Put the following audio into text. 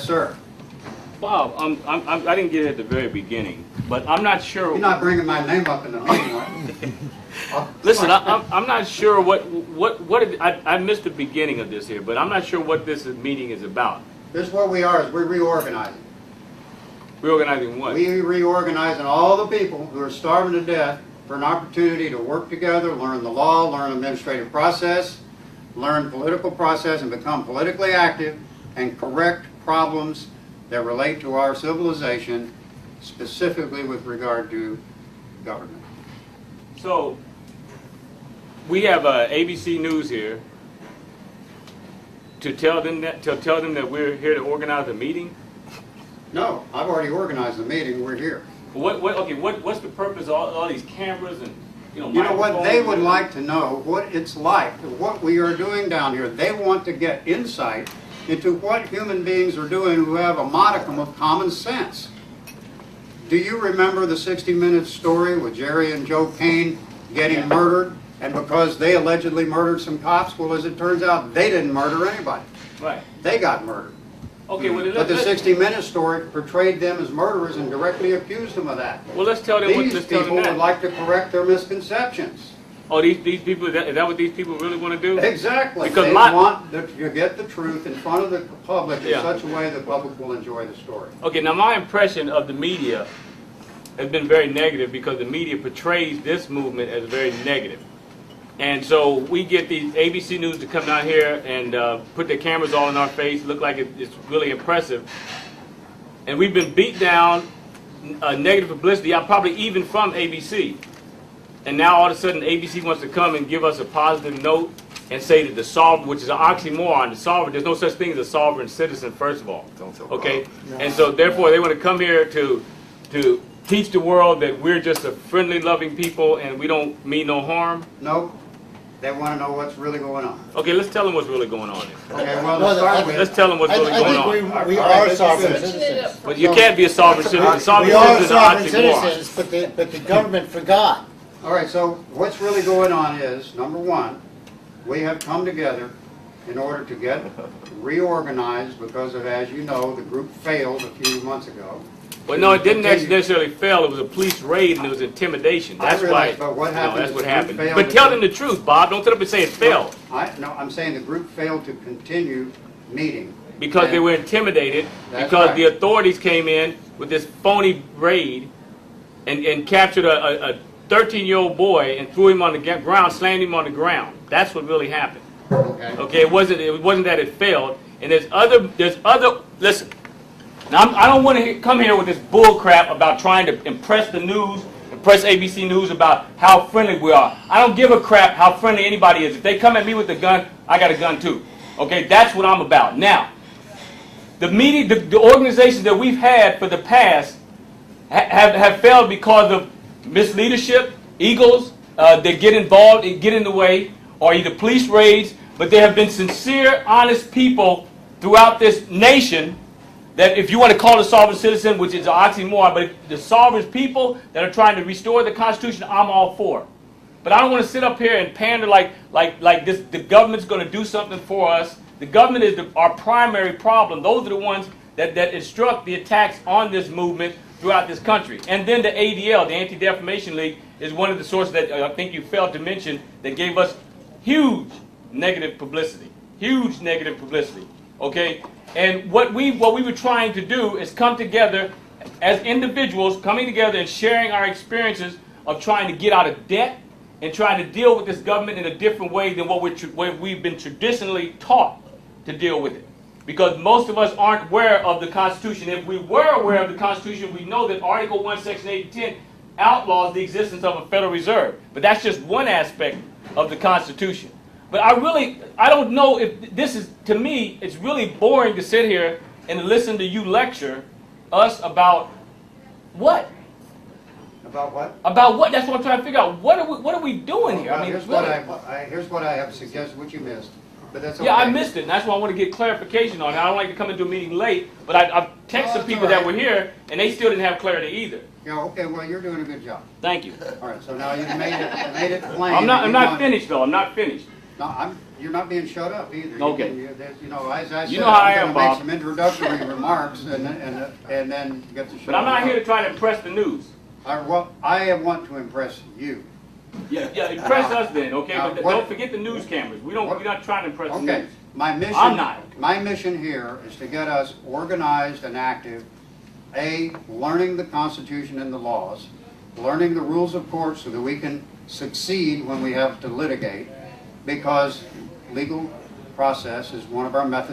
Sir. Bob, I didn't get it at the very beginning, but I'm not sure. You're not bringing my name up in the meeting, right? Listen, I'm not sure I missed the beginning of this here, but I'm not sure what this meeting is about. This is what we are, is we're reorganizing. Reorganizing what? We reorganizing all the people who are starving to death for an opportunity to work together, learn the law, learn administrative process, learn political process, and become politically active and correct problems that relate to our civilization, specifically with regard to government. So, we have ABC News here to tell them that we're here to organize a meeting. No, I've already organized the meeting. We're here. What's the purpose of all these cameras and You know what? They would like to know what it's like, what we are doing down here. They want to get insight into what human beings are doing who have a modicum of common sense. Do you remember the 60 Minutes story with Jerry and Joe Kane getting murdered? And because they allegedly murdered some cops, well, as it turns out, they didn't murder anybody. Right. They got murdered. Okay, well, but the 60 Minutes story portrayed them as murderers and directly accused them of that. Well, let's tell them These people would like to correct their misconceptions. Oh, these people, is that what these people really want to do? Exactly. Because they want to get the truth in front of the public in such a way the public will enjoy the story. Okay, now my impression of the media has been very negative because the media portrays this movement as very negative. And so we get these ABC News to come down here and put their cameras all in our face, look like it's really impressive. And we've been beat down, negative publicity, probably even from ABC. And now all of a sudden ABC wants to come and give us a positive note and say that the sovereign, which is an oxymoron, the sovereign, there's no such thing as a sovereign citizen, first of all. Okay? And so therefore they want to come here to teach the world that we're just a friendly, loving people and we don't mean no harm. No. They want to know what's really going on. Okay, let's tell them what's really going on. Okay, well, to start with, let's tell them what's really going on. We are sovereign citizens. But you can't be a sovereign citizen. We are sovereign citizens, but the government forgot. All right, so what's really going on is, number one, we have come together in order to get reorganized because of, as you know, the group failed a few months ago. Well, no, it didn't necessarily fail. It was a police raid and it was intimidation. That's why. But what happened? That's what happened. But tell them the truth, Bob. Don't sit up and say it failed. No, I'm saying the group failed to continue meeting. Because they were intimidated. Because the authorities came in with this phony raid and captured a 13-year-old boy and threw him on the ground, slammed him on the ground. That's what really happened. Okay. It wasn't that it failed. And there's other. Listen. Now, I don't want to come here with this bull crap about trying to impress the news, impress ABC News about how friendly we are. I don't give a crap how friendly anybody is. If they come at me with a gun, I got a gun too. Okay, that's what I'm about. Now, the media, the organizations that we've had for the past have failed because of misleadership, egos, they get involved and get in the way, or either police raids, but there have been sincere, honest people throughout this nation that if you want to call a sovereign citizen, which is an oxymoron, but the sovereign people that are trying to restore the Constitution, I'm all for. But I don't want to sit up here and pander like this. The government's going to do something for us. The government is our primary problem. Those are the ones that instruct the attacks on this movement throughout this country. And then the ADL, the Anti-Defamation League, is one of the sources that I think you failed to mention that gave us huge negative publicity. Huge negative publicity. Okay? And what we were trying to do is come together as individuals, coming together and sharing our experiences of trying to get out of debt and trying to deal with this government in a different way than what we've been traditionally taught to deal with it. Because most of us aren't aware of the Constitution. If we were aware of the Constitution, we know that Article 1, Section 8 and 10 outlaws the existence of a Federal Reserve. But that's just one aspect of the Constitution. But I don't know if this is, to me, it's really boring to sit here and listen to you lecture us about what? About what? About what? That's what I'm trying to figure out. What are we doing here? Well, I mean, here's what I have suggested, what you missed. But that's okay. Yeah, I missed it, and that's why I want to get clarification on it. I don't like to come into a meeting late, but I've texted people that were here, and they still didn't have clarity either. Yeah, okay, well, you're doing a good job. Thank you. All right, so now you've made it plain. I'm not finished, though. I'm not finished. No, you're not being shut up either. Okay. You know, as I said, You know how I am, I'm gonna Bob. make some introductory remarks and then get the show. But I'm not going. here to try to impress the news. I want to impress you. Yeah, impress us then, okay? But what- don't forget the news cameras. We're not trying to impress the Okay, news. my mission. I'm not. My mission here is to get us organized and active. Learning the Constitution and the laws, learning the rules of court so that we can succeed when we have to litigate, because legal process is one of our methods